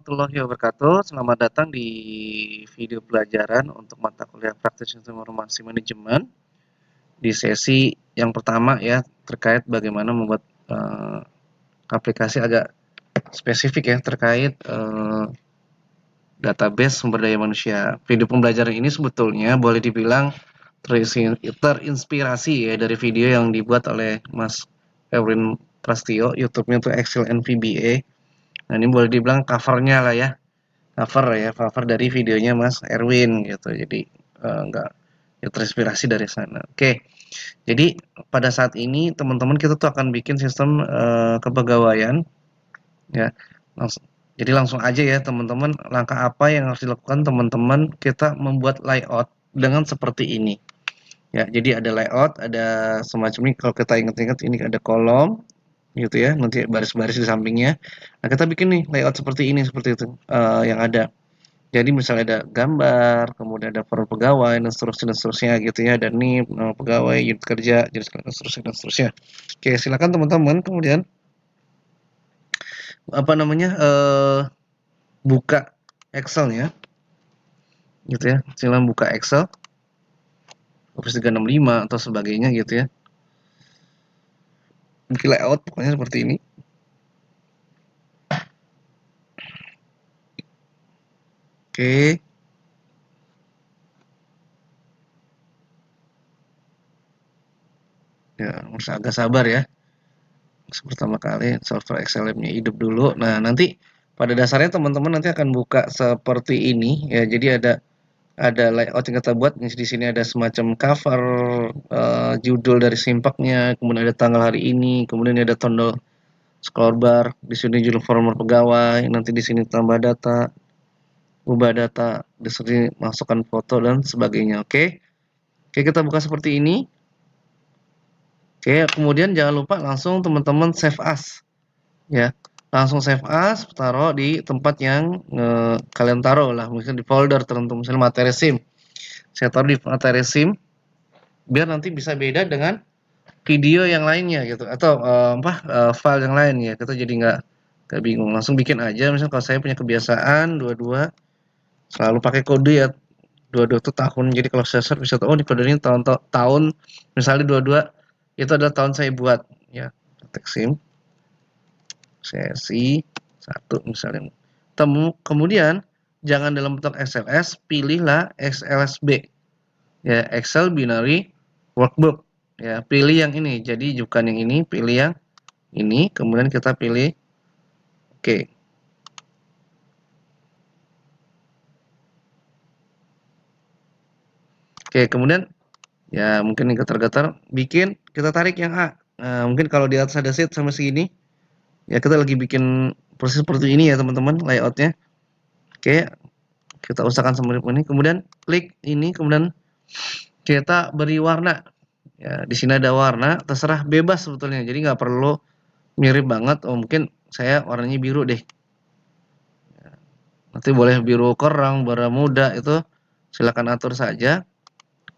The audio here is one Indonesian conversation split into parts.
warahmatullahi wabarakatuh. Selamat datang di video pelajaran untuk mata kuliah Praktis Informasi Manajemen di sesi yang pertama ya, terkait bagaimana membuat aplikasi agak spesifik ya terkait database sumber daya manusia. Video pembelajaran ini sebetulnya boleh dibilang terinspirasi ya dari video yang dibuat oleh Mas Erwin Prastio, YouTube-nya tuh Excel and VBA. Nah, ini boleh dibilang covernya lah ya, cover dari videonya Mas Erwin gitu. Jadi enggak ya, terinspirasi dari sana. Oke. Jadi pada saat ini teman-teman kita tuh akan bikin sistem kepegawaian ya. Langsung aja ya teman-teman, langkah apa yang harus dilakukan teman-teman kita membuat layout dengan seperti ini. Ya, jadi ada layout, ada semacam ini, kalau kita ingat-ingat ini ada kolom gitu ya, nanti baris-baris di sampingnya. Nah, kita bikin nih layout seperti ini, seperti itu yang ada. Jadi misalnya ada gambar, kemudian ada form pegawai dan seterusnya gitu ya, ada NIP, nama pegawai, unit kerja, jenis dan seterusnya. Oke, silakan teman-teman kemudian apa namanya buka Excel-nya gitu ya. Silakan buka Excel Office 365 atau sebagainya gitu ya. Bikin layout pokoknya seperti ini. Oke. Ya, harus agak sabar ya. Pertama kali software Excel-nya hidup dulu. Nah, nanti pada dasarnya teman-teman nanti akan buka seperti ini ya. Jadi ada layout yang kita buat. Di sini ada semacam cover, judul dari simpaknya, kemudian ada tanggal hari ini, kemudian ada tombol scroll bar, di sini judul formulir pegawai, nanti di sini tambah data, ubah data, di sini masukkan foto dan sebagainya. Oke. Oke, kita buka seperti ini. Oke, kemudian jangan lupa langsung teman-teman save as. Ya, langsung save as, taruh di tempat yang kalian taruh lah, misalnya di folder tertentu, misalnya materi SIM. Saya taruh di materi SIM, biar nanti bisa beda dengan video yang lainnya gitu, atau file yang lain ya. Kita jadi nggak bingung, langsung bikin aja. Misalnya kalau saya punya kebiasaan 22 selalu pakai kode ya, 22 itu tahun. Jadi kalau saya search bisa tahu, oh di kode ini tahun, misalnya 22 itu adalah tahun saya buat ya. Ketik SIM sesi 1 misalnya. Kemudian jangan dalam bentuk XLS, pilihlah XLSB. Ya, Excel Binary Workbook. Ya, pilih yang ini. Jadi bukan yang ini, pilih yang ini, kemudian kita pilih oke. Oke, kemudian ya mungkin ini getar-getar, kita tarik yang A. Nah, mungkin kalau di atas ada sheet sama segini, ya kita lagi bikin proses seperti ini ya teman-teman, layoutnya. Oke, kita usahakan seperti ini, kemudian klik ini, kemudian kita beri warna. Ya, di sini ada warna, terserah bebas sebetulnya. Jadi nggak perlu mirip banget. Oh, mungkin saya warnanya biru deh. Nanti boleh biru kerang, muda itu silakan atur saja.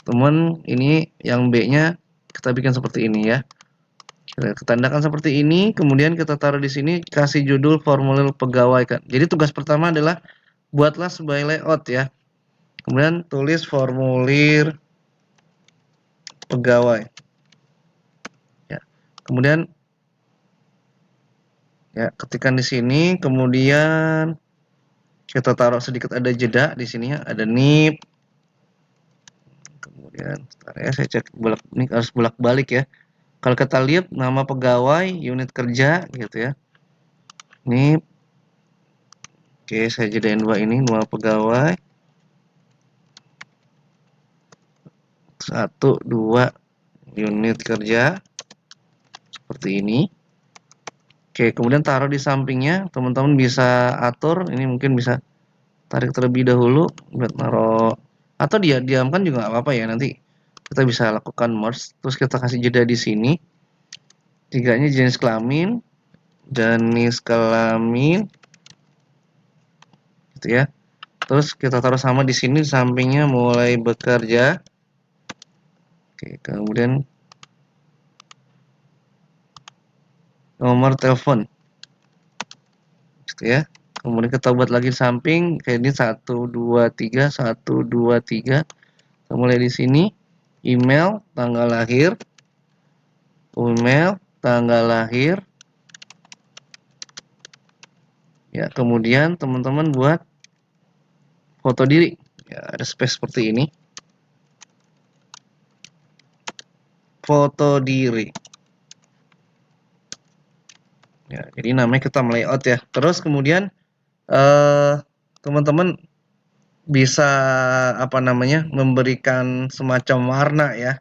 Teman, ini yang B-nya kita bikin seperti ini ya. Kita tandakan seperti ini, kemudian kita taruh di sini, kasih judul formulir pegawai kan. Jadi tugas pertama adalah buatlah sebuah layout ya. Kemudian tulis formulir pegawai. Ya. Kemudian ya, ketikkan di sini, kemudian kita taruh sedikit ada jeda di sini ya, ada NIP. Kemudian ya, saya cek ini harus bolak-balik ya. Kalau kita lihat nama pegawai, unit kerja gitu ya. NIP. Oke, saya jedain dua ini, nama pegawai. 1, 2 unit kerja. Seperti ini. Oke, kemudian taruh di sampingnya, teman-teman bisa atur, ini mungkin bisa tarik terlebih dahulu buat naruh, atau diamkan juga nggak apa-apa ya, nanti kita bisa lakukan merge. Terus kita kasih jeda di sini, tiganya jenis kelamin gitu ya. Terus kita taruh sama di sini, sampingnya mulai bekerja. Oke, kemudian nomor telepon gitu ya. Kemudian kita buat lagi di samping, kayak ini 1, 2, 3, 1, 2, 3. Kita mulai di sini, email, tanggal lahir, ya kemudian teman-teman buat foto diri, ya ada space seperti ini, foto diri. Ya, jadi namanya kita layout ya. Terus kemudian teman-teman bisa apa namanya memberikan semacam warna ya.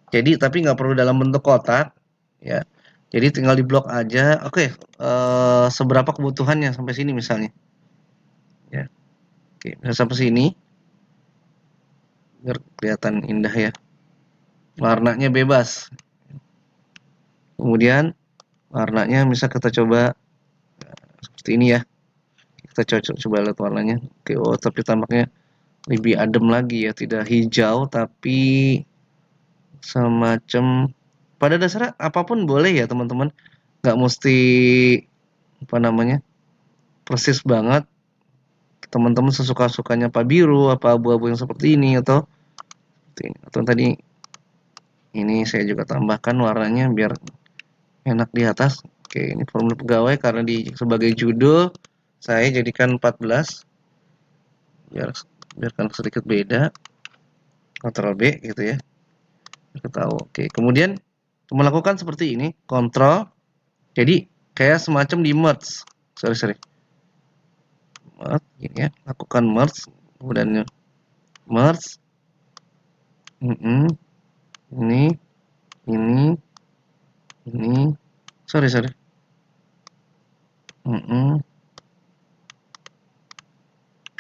Jadi tapi nggak perlu dalam bentuk kotak ya. Jadi tinggal di blok aja. Oke, seberapa kebutuhannya sampai sini misalnya. Ya, oke, bisa sampai sini biar kelihatan indah ya. Warnanya bebas. Kemudian warnanya bisa kita coba seperti ini ya. Kita coba lihat warnanya. Oke, oh tapi tampaknya lebih adem lagi ya, tidak hijau tapi semacam pada dasarnya apapun boleh ya teman-teman. Nggak mesti apa namanya persis banget. Teman-teman sesuka-sukanya apa biru, apa abu-abu yang seperti ini atau seperti ini. Atau tadi ini saya juga tambahkan warnanya biar enak di atas. Oke, ini formula pegawai karena sebagai judul saya jadikan 14 biarkan sedikit beda. Ctrl B gitu ya. Kita tahu. Oke, kemudian melakukan seperti ini, Ctrl. Jadi kayak semacam di merge. Sorry. Merge, ini ya. Lakukan merge. Kemudian merge. Ini, ini, ini. Sorry.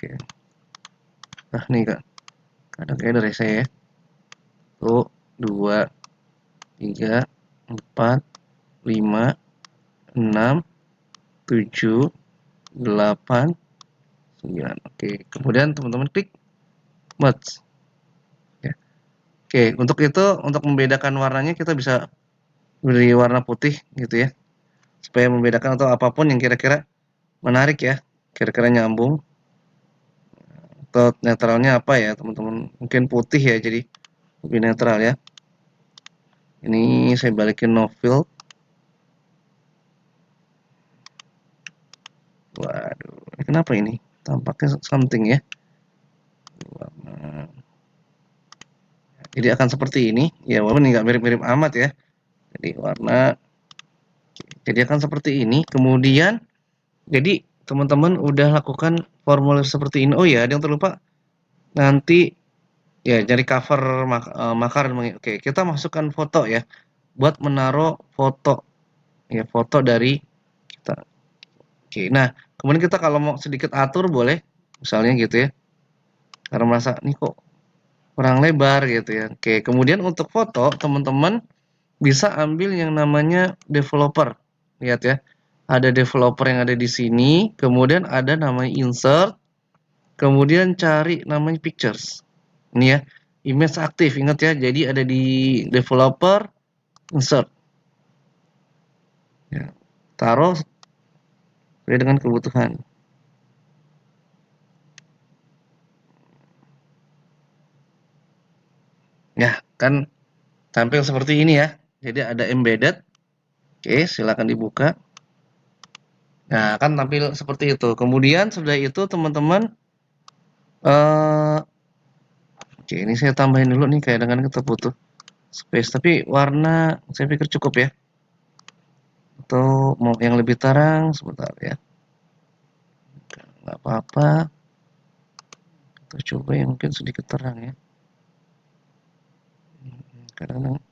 Oke. Nah, nih Kak. Kadang kayak dari saya ya. 1, 2, 3, 4, 5, 6, 7, 8, 9. Oke, kemudian teman-teman klik merge. Ya. Oke, untuk itu untuk membedakan warnanya kita bisa beri warna putih gitu ya. Supaya membedakan atau apapun yang kira-kira menarik ya. Kira-kira nyambung. Atau netralnya apa ya, teman-teman? Mungkin putih ya, jadi lebih netral ya. Ini saya balikin no fill. Waduh, kenapa ini? Tampaknya something ya. Jadi akan seperti ini. Ya, walaupun ini nggak mirip-mirip amat ya. Jadi warna. Jadi akan seperti ini. Kemudian, jadi teman-teman udah lakukan formulir seperti ini. Oh ya, ada yang terlupa. Nanti ya dari cover makar. Oke, kita masukkan foto ya. Buat menaruh foto. Ya, foto dari kita. Oke, nah kemudian kita kalau mau sedikit atur boleh. Misalnya gitu ya. Karena merasa, nih kok kurang lebar gitu ya. Oke, kemudian untuk foto teman-teman bisa ambil yang namanya developer. Lihat ya. Ada developer yang ada di sini, kemudian ada namanya insert, kemudian cari namanya pictures. Ini ya, image aktif. Ingat ya, jadi ada di developer, insert. Ya, taruh sesuai dengan kebutuhan. Ya, kan tampil seperti ini ya. Jadi ada embedded. Oke, silakan dibuka. Nah, kan tampil seperti itu. Kemudian sudah itu teman-teman oke, ini saya tambahin dulu nih kayak dengan kita butuh space. Tapi warna saya pikir cukup ya. Atau mau yang lebih terang sebentar ya. Nggak apa-apa. Kita coba yang mungkin sedikit terang ya. Kadang-kadang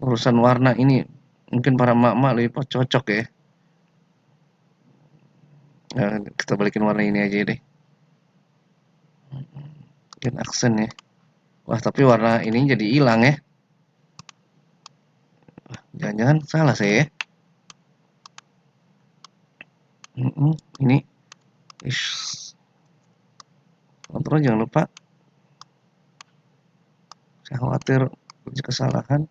urusan warna ini mungkin para emak-emak lebih cocok ya. Nah, kita balikin warna ini aja deh. Mungkin aksen ya. Wah, tapi warna ini jadi hilang ya. Jangan-jangan salah saya ya. Ini kontrol jangan lupa. Saya khawatir kesalahan.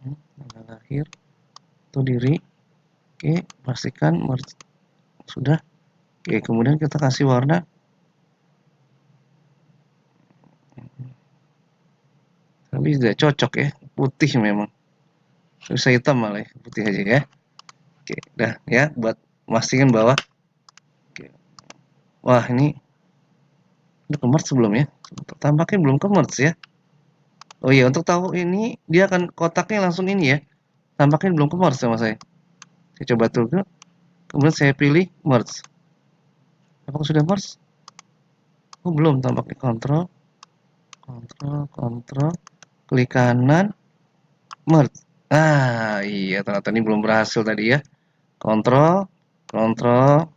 Tanggal lahir atau diri. Oke, pastikan sudah. Oke, kemudian kita kasih warna. Tapi tidak cocok ya, putih memang. Bisa hitam malah ya, putih aja ya. Oke, dah ya, buat memastikan bahwa oke. Wah, ini udah ke-merge sebelum ya? Tampaknya belum ke-merge ya. Oh iya, untuk tahu ini dia akan kotaknya langsung ini ya. Tampaknya belum ke-merge sama saya. Saya coba tunggu. Kemudian saya pilih merge. Apakah sudah merge? Oh, belum tampaknya. Kontrol, kontrol, kontrol. Klik kanan, merge. Ah, iya ternyata ini belum berhasil tadi ya. Kontrol, kontrol,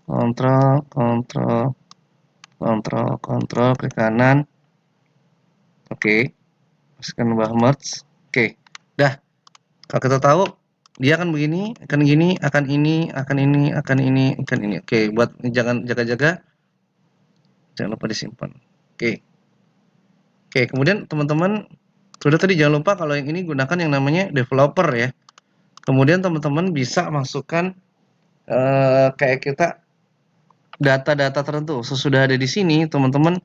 kontrol, kontrol, kontrol, kontrol, klik kanan. Oke, pastikan bahwa merge. Oke, dah. Kalau kita tahu dia akan begini, akan gini, akan ini, akan ini, akan ini, akan ini. Oke, buat jangan jaga-jaga, jangan lupa disimpan. Oke. Oke, kemudian teman-teman sudah tadi jangan lupa kalau yang ini gunakan yang namanya developer ya. Kemudian teman-teman bisa masukkan kayak kita data-data tertentu. Sesudah ada di sini, teman-teman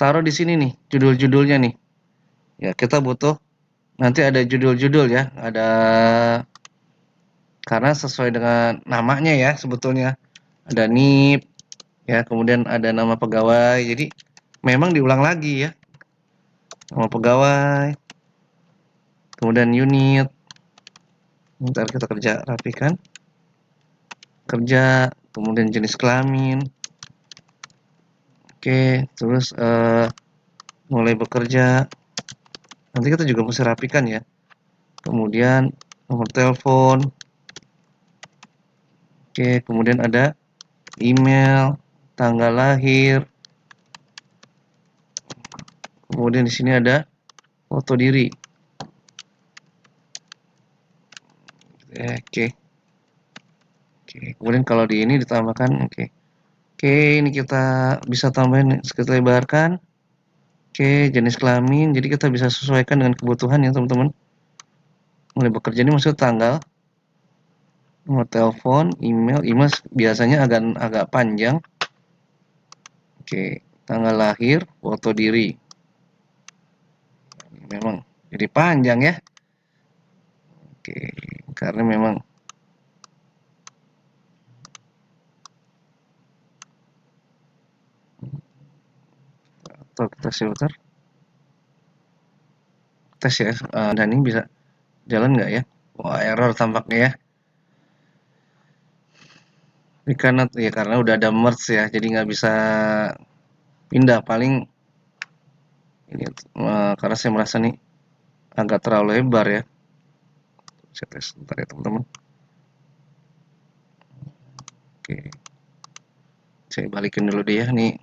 taruh di sini nih judul-judulnya nih. Ya, kita butuh nanti ada judul-judul ya, ada karena sesuai dengan namanya ya sebetulnya. Ada NIP ya, kemudian ada nama pegawai. Jadi memang diulang lagi ya. Nama pegawai, kemudian unit. Ntar kita kerja rapikan. Kerja, kemudian jenis kelamin. Oke, terus mulai bekerja. Nanti kita juga mesti rapikan ya. Kemudian nomor telepon. Oke, kemudian ada email, tanggal lahir. Kemudian di sini ada foto diri. Oke. Oke, kemudian kalau di ini ditambahkan oke. Oke, ini kita bisa tambahin kita lebarkan. Oke, jenis kelamin. Jadi kita bisa sesuaikan dengan kebutuhan ya, teman-teman. Mulai bekerja ini maksud tanggal, nomor telepon, email. Email biasanya agak panjang. Oke, tanggal lahir, foto diri. Memang jadi panjang ya. Oke, karena memang atau kita filter tes ya. Dan ini bisa jalan nggak ya? Wah, error tampaknya ya. Ini karena udah ada merge ya, jadi nggak bisa pindah. Paling ini karena saya merasa nih agak terlalu lebar ya. Saya tes sebentar ya teman-teman. Oke, saya balikin dulu deh ya nih.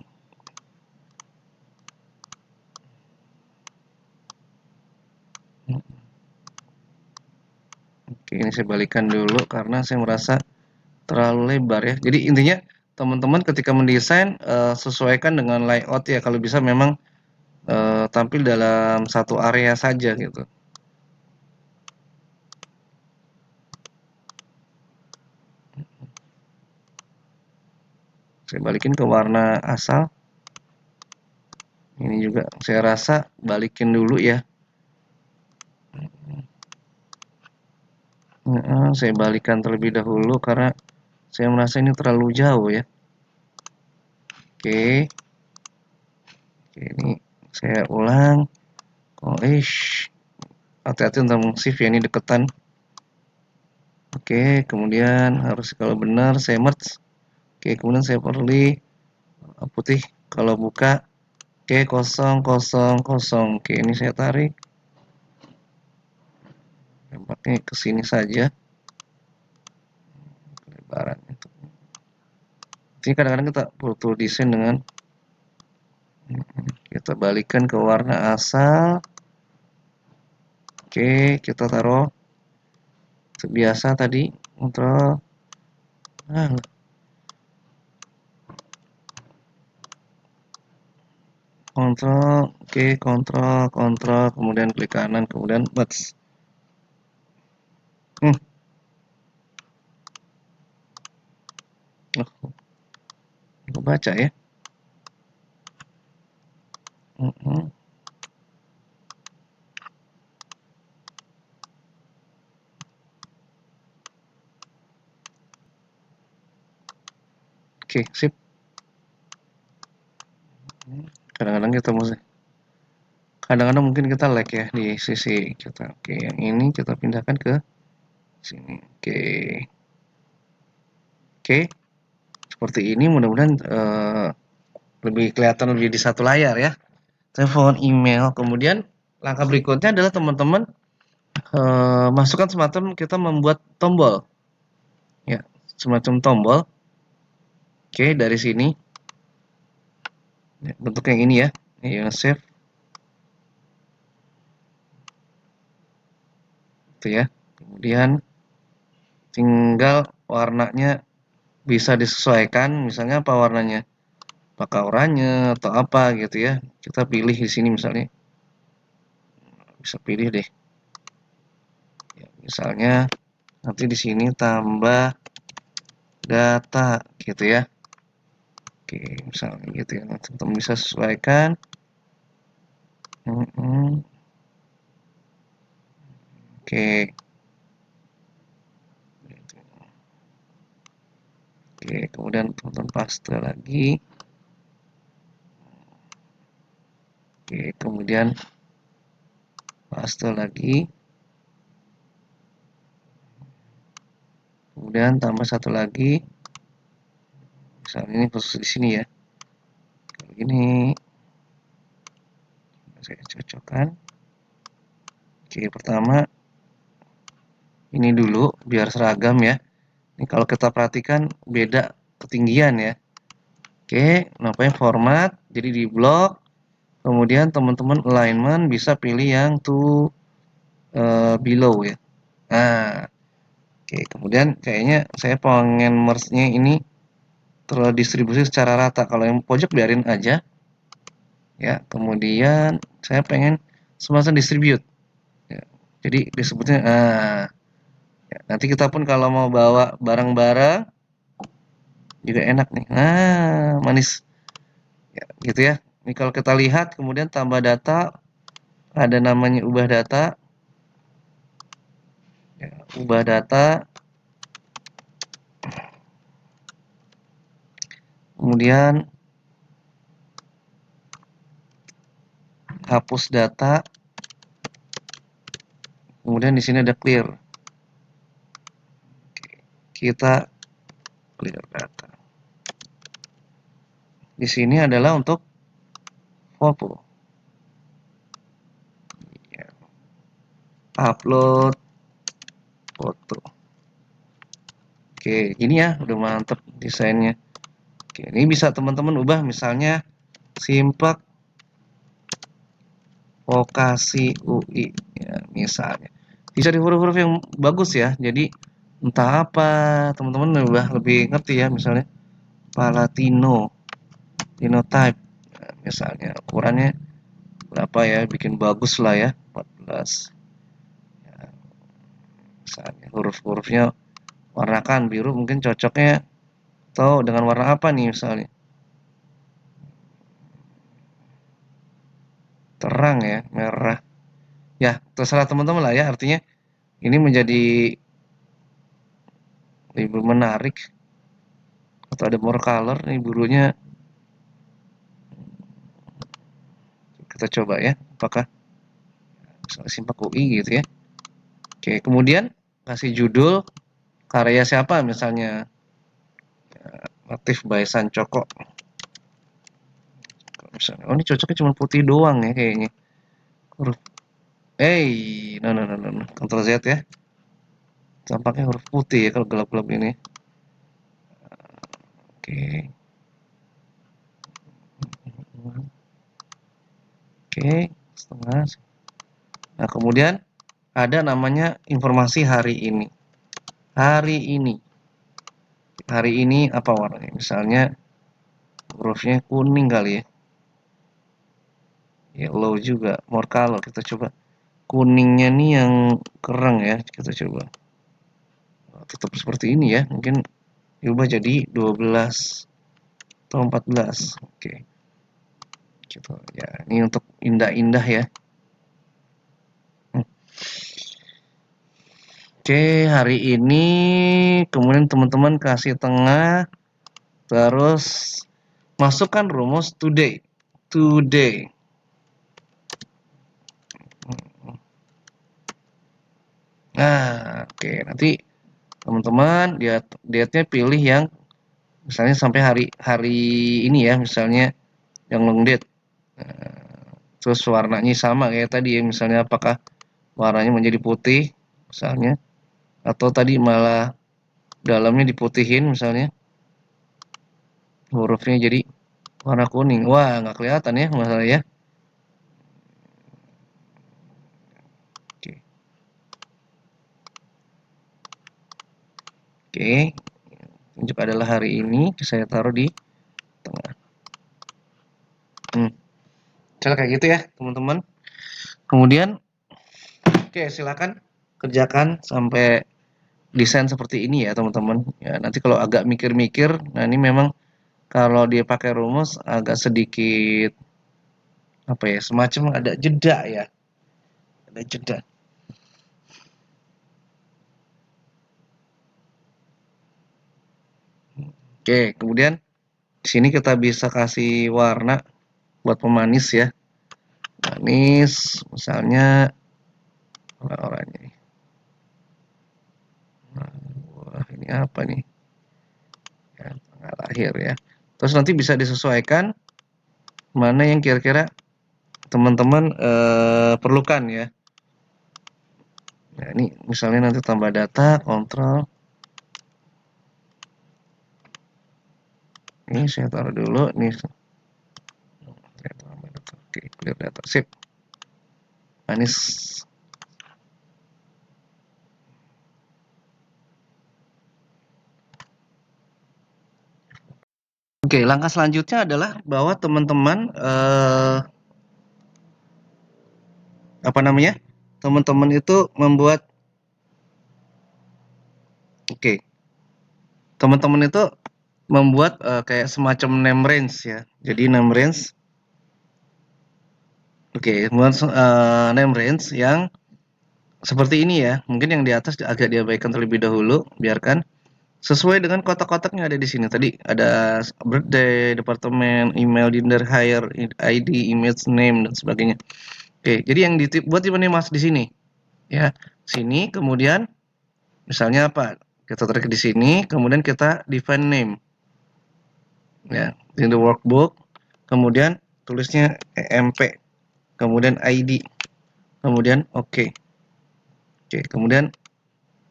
Oke, ini saya balikan dulu karena saya merasa terlalu lebar ya. Jadi intinya teman-teman ketika mendesain sesuaikan dengan layout ya. Kalau bisa memang tampil dalam satu area saja gitu. Saya balikin ke warna asal. Ini juga saya rasa balikin dulu ya. Saya balikan terlebih dahulu karena saya merasa ini terlalu jauh ya. Oke. Oke, ini saya ulang. Oh, hati-hati untuk shift ya, ini deketan. Oke, kemudian harus kalau benar saya merge. Oke, kemudian saya pilih putih. Kalau buka, oke, kosong, kosong, kosong. Oke, ini saya tarik. Pakai ke sini saja. Lebaran itu. Jadi kadang-kadang kita butuh desain dengan kita balikan ke warna asal. Oke, kita taruh biasa tadi kontrol. Kontrol, oke, kontrol, kontrol, kemudian klik kanan, kemudian merge. Oh, nggak baca ya. Mhm. Oke, sip. Kadang-kadang kita mesti kadang-kadang mungkin kita lag ya di sisi kita. Oke, yang ini kita pindahkan ke sini. Oke. Oke, seperti ini mudah-mudahan lebih kelihatan lebih di satu layar ya. Telepon, email, kemudian langkah berikutnya adalah teman-teman masukkan semacam kita membuat tombol ya, semacam tombol. Oke, dari sini ya, bentuknya ini ya. Ya, save itu ya. Kemudian tinggal warnanya bisa disesuaikan, misalnya apa warnanya? Apakah oranye atau apa gitu ya. Kita pilih di sini misalnya. Bisa pilih deh. Ya, misalnya nanti di sini tambah data gitu ya. Oke, misalnya gitu ya. Nanti teman bisa sesuaikan. Oke, oke. Kemudian teman-teman paste lagi. Oke, kemudian paste lagi. Kemudian tambah satu lagi. Misalnya ini khusus di sini ya. Ini saya cocokkan. Oke, pertama ini dulu biar seragam ya. Ini kalau kita perhatikan beda ketinggian ya. Oke, namanya format. Jadi di blok. Kemudian teman-teman alignment bisa pilih yang to below ya. Nah, oke. Kemudian kayaknya saya pengen merge-nya ini terdistribusi secara rata. Kalau yang pojok biarin aja ya. Kemudian saya pengen semacam distribute. Ya. Jadi disebutnya ya, nanti kita pun kalau mau bawa barang-barang juga enak nih. Nah, manis. Ya, gitu ya. Ini kalau kita lihat kemudian tambah data, ada namanya ubah data. Ya, ubah data. Kemudian hapus data. Kemudian di sini ada clear. Kita clear data. Di sini adalah untuk foto. Ya, upload foto. Oke, ini ya udah mantep desainnya. Oke, ini bisa teman-teman ubah misalnya simplak vokasi UI ya, misalnya. Bisa di huruf-huruf yang bagus ya. Jadi entah apa teman-teman udah lebih ngerti ya misalnya Palatino, Linotype nah, misalnya ukurannya berapa ya bikin bagus lah ya 14 ya, misalnya huruf-hurufnya warnakan biru mungkin cocoknya atau dengan warna apa nih misalnya terang ya merah ya terserah teman-teman lah ya artinya ini menjadi lebih menarik atau ada more color nih birunya kita coba ya apakah misalnya simpak UI gitu ya oke kemudian kasih judul karya siapa misalnya motif by Sancoko misalnya oh ini cocoknya cuma putih doang ya kayaknya huruf no no no no no Ctrl Z ya tampaknya huruf putih ya kalau gelap-gelap ini oke oke setengah nah kemudian ada namanya informasi hari ini hari ini hari ini apa warnanya misalnya hurufnya kuning kali ya yellow juga more color kita coba kuningnya nih yang kerang ya kita coba tetap seperti ini ya mungkin diubah jadi 12 atau 14. Oke. Gitu. Ya, ini untuk indah-indah ya. Oke, hari ini kemudian teman-teman kasih tengah, terus masukkan rumus today. Today. Nah, oke, nanti teman-teman dietnya pilih yang misalnya sampai hari hari ini ya, misalnya yang long date. Terus warnanya sama kayak tadi ya, misalnya apakah warnanya menjadi putih misalnya, atau tadi malah dalamnya diputihin misalnya, hurufnya jadi warna kuning. Wah, nggak kelihatan ya masalah ya. Oke, oke. Tunjuk adalah hari ini, saya taruh di tengah. Hmm. Cara kayak gitu ya, teman-teman. Kemudian, oke, silakan kerjakan sampai desain seperti ini ya, teman-teman. Ya, nanti kalau agak mikir-mikir, nah ini memang kalau dia pakai rumus agak sedikit apa ya, semacam ada jeda ya, ada jeda. Oke, kemudian di sini kita bisa kasih warna buat pemanis ya. Manis, misalnya oranye. Wah, ini apa nih? Ya, tanggal lahir ya. Terus nanti bisa disesuaikan mana yang kira-kira teman-teman perlukan ya. Nah, ini misalnya nanti tambah data, kontrol. Ini saya taruh dulu. Ini saya tambah data. Oke, clear data. Sip. Manis. Oke, langkah selanjutnya adalah bahwa teman-teman apa namanya? Teman-teman itu membuat oke, teman-teman itu membuat kayak semacam name range ya. Jadi name range oke, membuat name range yang seperti ini ya. Mungkin yang di atas agak diabaikan terlebih dahulu, biarkan sesuai dengan kotak-kotak yang ada di sini. Tadi ada birthday, departemen, email, gender, hire, ID, image, name dan sebagainya. Oke, jadi yang buat nih Mas di sini ya. Sini kemudian misalnya apa? Kita tarik di sini, kemudian kita define name ya, in the workbook. Kemudian tulisnya EMP, kemudian ID, kemudian oke. Oke, kemudian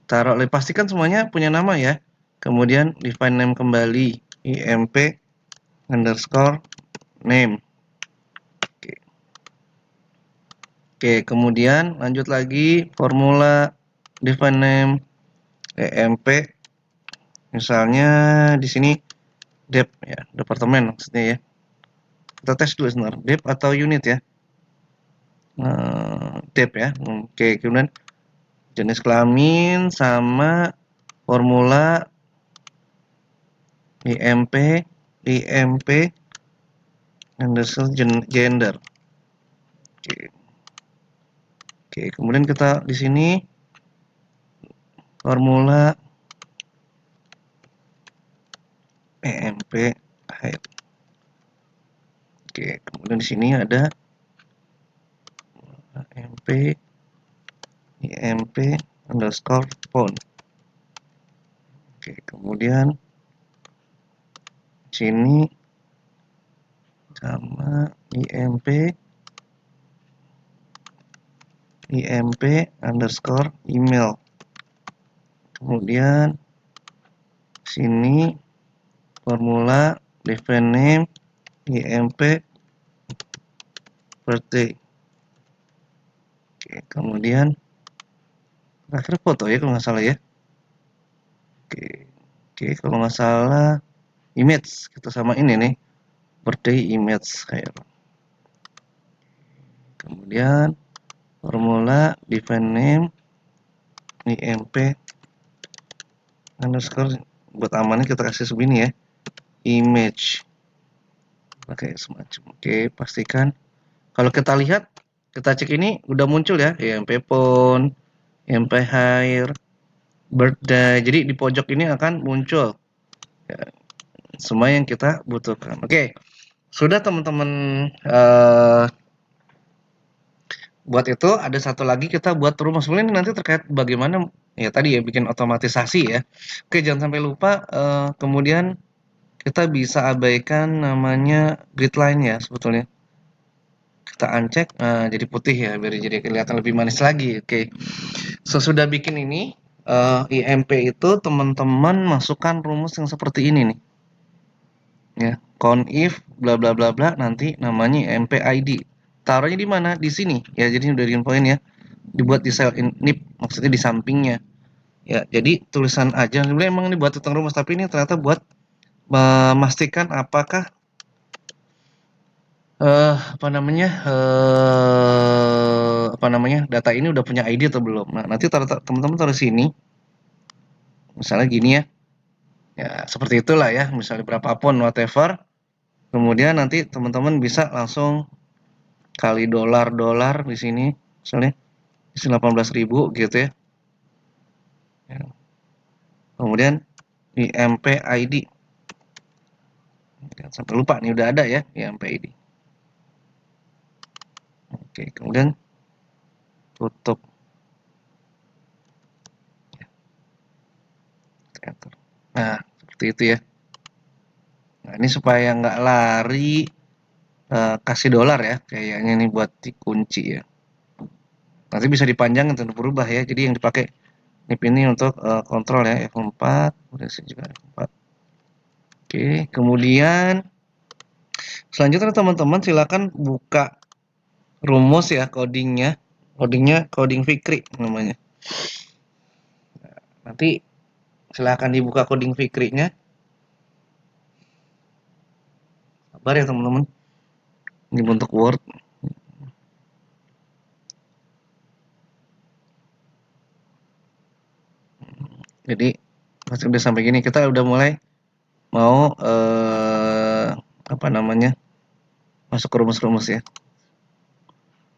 taruh pastikan semuanya punya nama ya. Kemudian define name kembali IMP underscore name. Oke. Oke, kemudian lanjut lagi formula define name EMP misalnya di sini dep ya, departemen maksudnya ya. Kita tes dulu sebentar, dep atau unit ya. Dep ya. Oke, kemudian jenis kelamin sama formula IMP IMP underscore gender. Oke. Oke, kemudian kita di sini formula EMP height. Oke, kemudian di sini ada EMP IMP underscore font. Oke, kemudian sini sama IMP IMP underscore email. Kemudian sini formula define name IMP birthday. Oke, kemudian terakhir foto ya kalau nggak salah ya. Oke, oke kalau nggak salah image kita sama ini nih birthday image kayak. Kemudian formula define name IMP underscore buat amannya kita kasih begini ya, image. Oke, semacam. Oke, pastikan. Kalau kita lihat, kita cek ini udah muncul ya, IMP phone, IMP hair, birthday. Jadi di pojok ini akan muncul ya, semua yang kita butuhkan. Oke, sudah teman-teman buat itu ada satu lagi kita buat rumus. Sebenarnya nanti terkait bagaimana ya tadi ya bikin otomatisasi ya. Oke, jangan sampai lupa kemudian kita bisa abaikan namanya grid line ya sebetulnya. Kita uncheck jadi putih ya biar jadi kelihatan lebih manis lagi. Oke. Sesudah bikin ini IMP itu teman-teman masukkan rumus yang seperti ini nih. Ya, conif bla bla bla bla nanti namanya IMP ID. Taruhnya di mana? Di sini. Ya, jadi udah diinfoin ya. Dibuat di sel ini maksudnya di sampingnya. Ya, jadi tulisan aja. Sebenarnya emang ini buat tentang rumus tapi ini ternyata buat memastikan apakah data ini udah punya ID atau belum. Nah, nanti teman-teman taruh sini, misalnya gini ya, ya seperti itulah ya, misalnya berapapun whatever, kemudian nanti teman-teman bisa langsung kali dolar di sini, misalnya isi 18.000 gitu ya. Kemudian IMP ID, jangan sampai lupa nih udah ada ya IMP ID. Oke, kemudian tutup. Nah, seperti itu ya. Nah, ini supaya nggak lari kasih dolar ya, kayaknya ini buat dikunci ya. Nanti bisa dipanjang dan berubah ya. Jadi yang dipakai NIP ini untuk kontrol ya F4, udah juga F4. Oke, kemudian selanjutnya teman-teman silakan buka rumus ya codingnya. Codingnya coding Fikri namanya. Nanti silakan dibuka coding Fikrinya. Sabar ya teman-teman. Ini bentuk Word. Jadi pas udah sampai gini kita udah mulai mau apa namanya masuk ke rumus-rumus ya.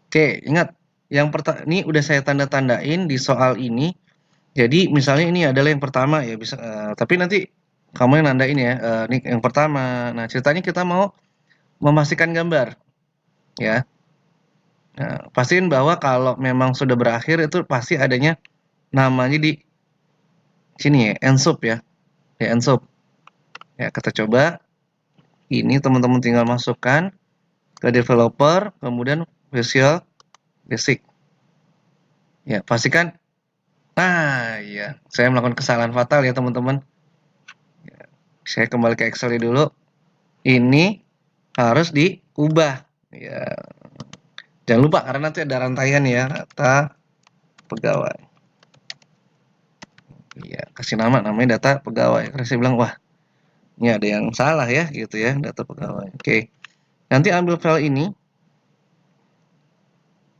Oke, ingat yang pertama ini udah saya tanda-tandain di soal ini. Jadi misalnya ini adalah yang pertama ya bisa tapi nanti kamu yang nandain ya. Ini yang pertama. Nah, ceritanya kita mau memastikan gambar ya. Nah, pastiin bahwa kalau memang sudah berakhir itu pasti adanya namanya di sini ya, ensub ya. Ya, ensub. Ya, kita coba. Ini teman-teman tinggal masukkan ke developer, kemudian Visual Basic. Ya, pastikan. Nah, iya. Saya melakukan kesalahan fatal ya, teman-teman. Saya kembali ke Excel dulu. Ini harus diubah. Ya, jangan lupa karena nanti ada rantaian ya, data pegawai. Iya, kasih namanya data pegawai. Karena saya bilang, wah, ini ada yang salah ya, gitu ya, data pegawai. Oke. Nanti ambil file ini.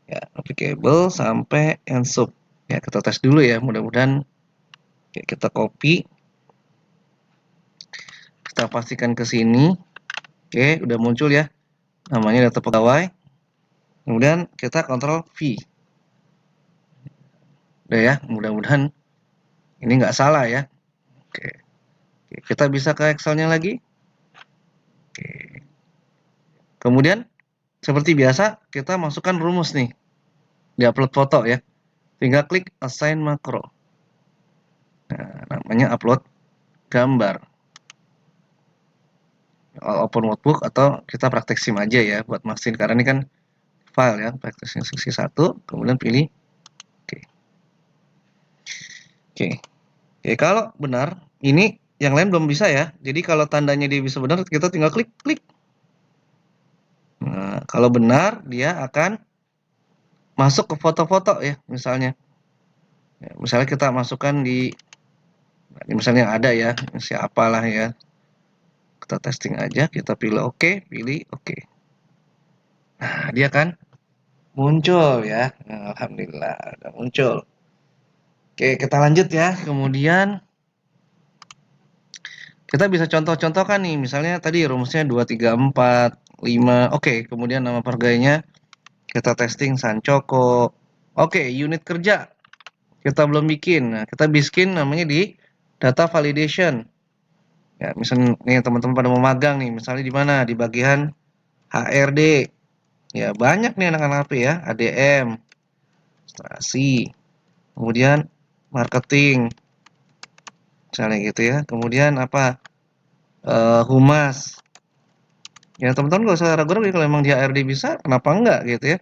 Ya, applicable sampai ensub. Ya, kita tes dulu ya, mudah-mudahan ya, kita copy. Kita pastikan ke sini. Oke, udah muncul ya. Namanya data pegawai. Kemudian kita kontrol V. Udah ya, mudah-mudahan ini nggak salah ya. Oke. Kita bisa ke Excel-nya lagi. Oke. Kemudian seperti biasa kita masukkan rumus nih. Di upload foto ya. Tinggal klik assign makro. Nah, namanya upload gambar. Open workbook atau kita praktek sim aja ya buat mastiin karena ini kan file ya, praktek sim seksi 1, kemudian pilih oke. Oke. Oke, kalau benar ini yang lain belum bisa ya. Jadi kalau tandanya dia bisa benar kita tinggal klik. Nah, kalau benar dia akan masuk ke foto-foto ya misalnya. Ya, misalnya kita masukkan di misalnya ada ya, siapalah ya. Kita testing aja, kita pilih oke. Nah, dia kan muncul ya. Nah, alhamdulillah udah muncul. Oke, kita lanjut ya. Kemudian Kita bisa contoh-contohkan nih, misalnya tadi rumusnya 2, 3, 4, 5. Oke, kemudian nama pegawainya kita testing Sancoko. Oke, unit kerja kita belum bikin. Nah, kita bikin namanya di data validation. Ya, misalnya nih teman-teman pada mau magang nih, misalnya di mana? Di bagian HRD. Ya, banyak nih anak-anak AP ya, ADM, administrasi, kemudian marketing, misalnya gitu ya. Kemudian apa? Humas. Ya, teman-teman nggak usah ragu-ragu ya, kalau emang di HRD bisa, kenapa enggak gitu ya.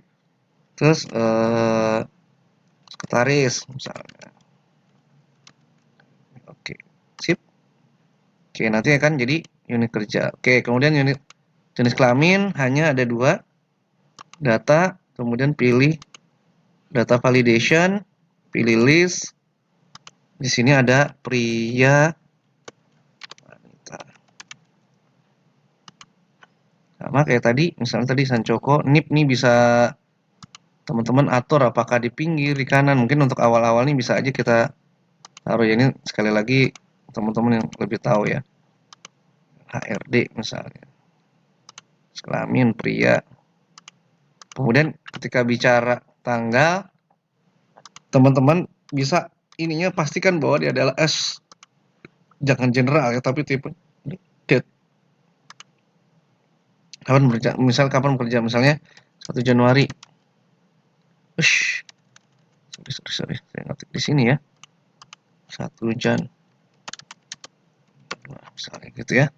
Terus sekretaris misalnya. Oke, sip. Oke, nanti akan jadi unit kerja. Oke, kemudian unit jenis kelamin hanya ada dua, data, kemudian pilih data validation, pilih list. Di sini ada pria, wanita. Sama kayak tadi, misalnya tadi Sancoko, NIP nih bisa teman-teman atur apakah di pinggir, di kanan. Mungkin untuk awal-awal nih bisa aja kita taruh ya, ini sekali lagi teman-teman yang lebih tahu ya. HRD misalnya, kelamin pria. Kemudian ketika bicara tanggal, teman-teman bisa ininya pastikan bahwa dia adalah S, jangan general ya, tapi tipe date. Kapan bekerja? Misal kapan bekerja? Misalnya 1 Januari. Ush, sorry, saya ngetik di sini ya. 1 Jan. Nah, misalnya gitu ya.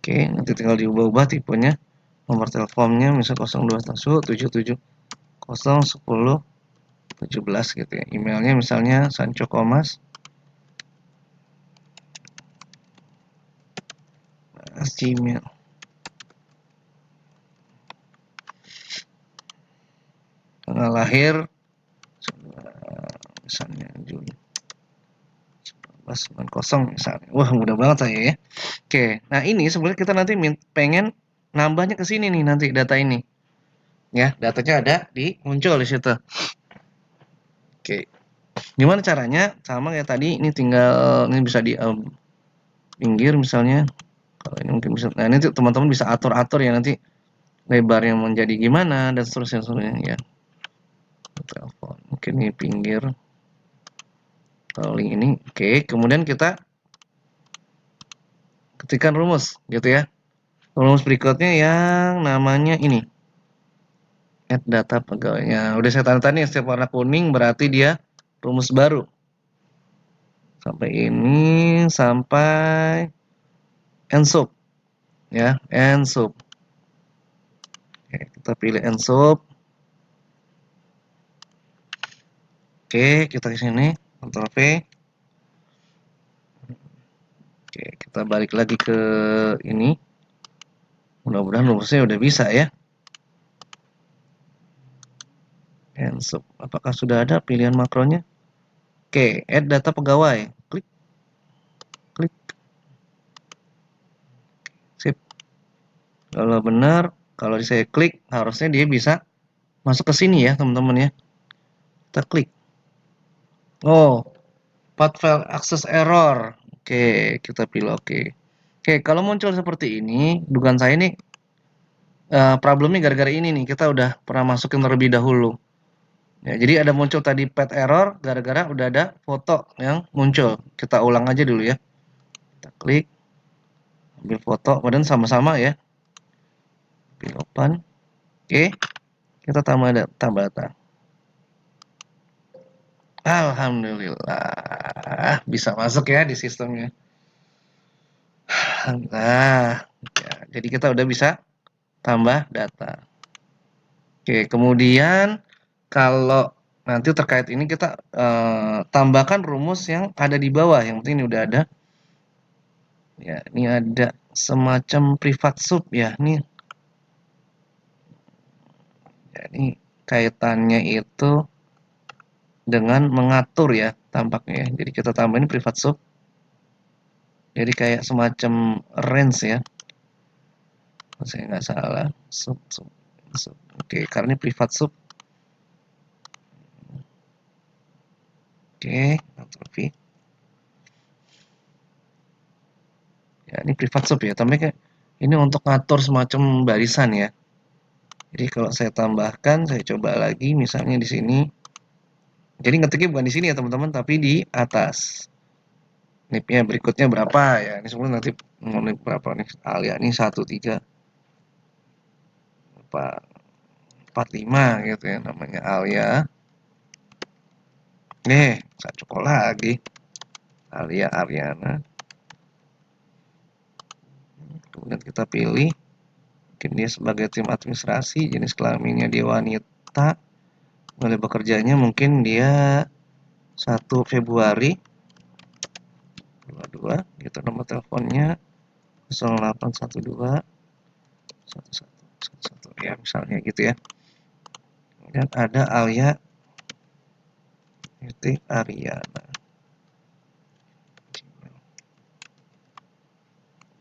Oke, nanti tinggal diubah-ubah tipenya. Nomor teleponnya misal 0217101017 gitu ya. Emailnya misalnya sancokomas @gmail. Tanggal lahir misalnya Juli 1990 misalnya. Wah, mudah banget saya ya. Oke, nah ini sebenarnya kita nanti pengen nambahnya ke sini nih nanti data ini. Ya, datanya ada di muncul di situ. Oke. Gimana caranya? Sama kayak tadi, ini tinggal ini bisa di pinggir misalnya. Kalau ini mungkin bisa. Nah, ini teman-teman bisa atur-atur ya nanti lebarnya menjadi gimana dan seterusnya ya. Telepon. Mungkin ini pinggir. Kalau link ini, oke. Kemudian kita ketikkan rumus gitu ya. Rumus berikutnya yang namanya ini. Add data pegawainya. Udah saya tanda nih setiap warna kuning berarti dia rumus baru. Sampai ini sampai ensub ya, ensub. Oke, kita pilih ensub. Oke, kita ke sini, Ctrl V. Oke, kita balik lagi ke ini. Mudah-mudahan rumusnya udah bisa ya. Ensub. Apakah sudah ada pilihan makronya? Oke, add data pegawai. Klik, klik, sip. Kalau benar, kalau saya klik, harusnya dia bisa masuk ke sini ya, teman-teman ya. Kita klik. Oh, path file access error. Oke, kita pilih oke. Oke, kalau muncul seperti ini, dugaan saya ini problemnya gara-gara ini nih. Kita udah pernah masukin terlebih dahulu. Ya, jadi ada muncul tadi path error gara-gara udah ada foto yang muncul. Kita ulang aja dulu ya. Kita klik, ambil foto, kemudian sama-sama ya. Pilih open. Oke, kita tambah data. Alhamdulillah bisa masuk ya di sistemnya. Nah, ya, jadi kita udah bisa tambah data. Oke, kemudian kalau nanti terkait ini kita tambahkan rumus yang ada di bawah. Yang penting ini udah ada. Ya, ini ada semacam privat sub ya. Ini kaitannya itu dengan mengatur ya tampaknya ya. Jadi kita tambahin privat sub. Jadi kayak semacam range ya. Kalau saya nggak salah. Sub. Oke, karena ini privat sub. Oke, Ctrl V. Ya, ini private sub ya, tapi ini untuk ngatur semacam barisan ya. Jadi kalau saya tambahkan, saya coba lagi misalnya di sini. Jadi ngetiknya bukan di sini ya teman-teman, tapi di atas. NIP-nya berikutnya berapa ya? Ini sebelum nanti NIP berapa nih? Alia ini 13 45 gitu ya namanya Alia. Saya cukup lagi. Alia Ariana. Kemudian kita pilih. Mungkin dia sebagai tim administrasi, jenis kelaminnya dia wanita. Mulai bekerjanya mungkin dia 1 Februari 22 gitu, nomor teleponnya 0812 1111 ya misalnya gitu ya. Kemudian ada Alia Ariana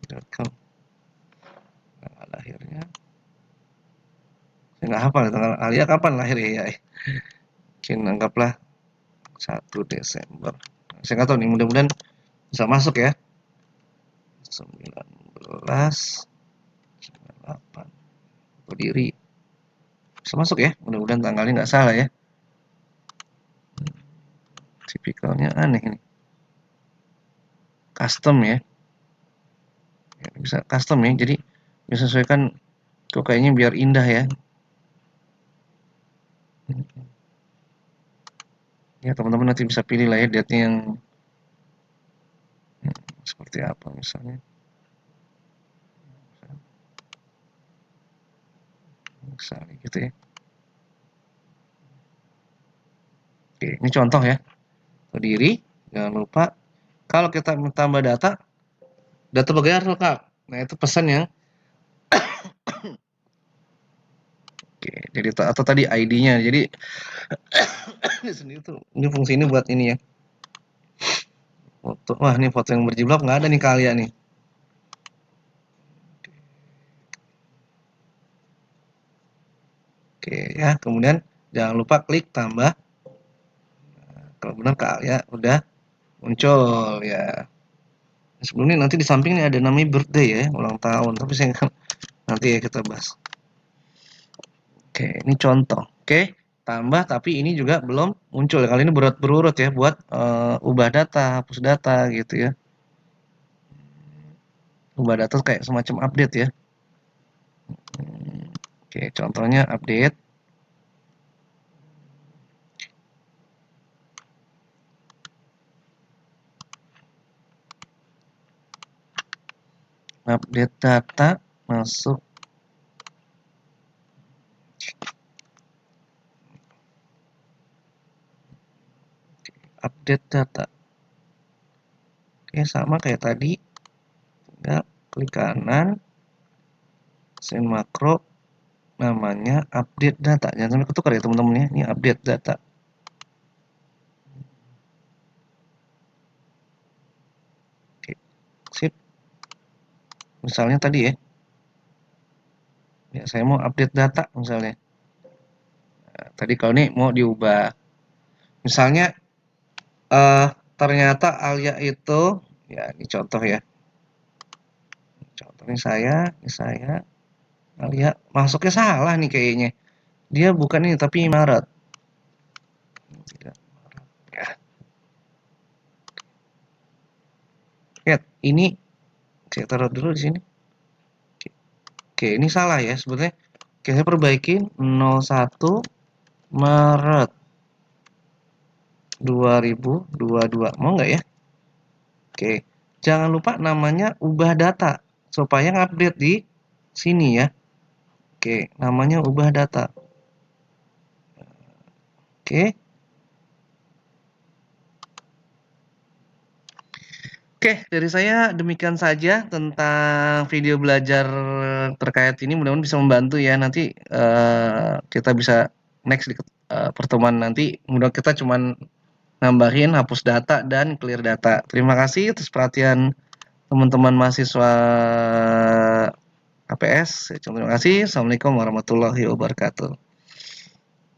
gmail.com. Tanggal lahirnya saya nggak hafal tanggal Alia kapan lahir ya. Mungkin anggaplah 1 Desember. Saya nggak tahu nih, mudah-mudahan bisa masuk ya. 1998 berdiri bisa masuk ya, mudah-mudahan tanggalnya nggak salah ya. Tipikalnya aneh ini, custom ya. Bisa custom ya, jadi bisa sesuaikan kok kayaknya biar indah ya. Ya teman-teman nanti bisa pilih lah ya date-nya yang seperti apa misalnya. Misalnya gitu ya. Oke, ini contoh ya. Berdiri, jangan lupa kalau kita tambah data bagian harus lengkap. Nah, itu pesan yang oke, jadi atau tadi ID-nya. Jadi di sini tuh ini fungsi ini buat ini ya. Foto. Wah, ini foto yang berjilbab nggak ada nih kalian nih. Oke ya, kemudian jangan lupa klik tambah. Kalau benar ya udah muncul ya. Sebelumnya nanti di samping ini ada namanya birthday ya, ulang tahun. Tapi saya nanti ya kita bahas. Oke, ini contoh. Oke, tambah tapi ini juga belum muncul. Kali ini berurut ya buat ubah data, hapus data gitu ya. Ubah data kayak semacam update ya. Oke, contohnya update. Update data masuk update data. Oke, sama kayak tadi. Tinggal klik kanan, send makro, namanya update data. Jangan sampai ketukar ya teman-teman ya. Ini update data. Oke, sip. Misalnya tadi ya. Ya, saya mau update data misalnya. Nah, tadi kalau ini mau diubah. Misalnya ternyata Alia itu ya ini contoh ya. Contohnya saya Alia masuknya salah nih kayaknya. Dia bukan ini tapi Maret. Tidak. Ya. Lihat, ini saya taruh dulu di sini. Oke, ini salah ya sebetulnya. Oke, saya perbaikin 01 Maret 2022. Mau nggak ya? Oke, jangan lupa namanya ubah data supaya ngupdate di sini ya. Oke, namanya ubah data. Oke. Oke, dari saya demikian saja tentang video belajar terkait ini. Mudah-mudahan bisa membantu ya. Nanti kita bisa next di pertemuan nanti. Mudah kita cuman nambahin hapus data dan clear data. Terima kasih atas perhatian teman-teman mahasiswa APS. Terima kasih. Assalamualaikum warahmatullahi wabarakatuh.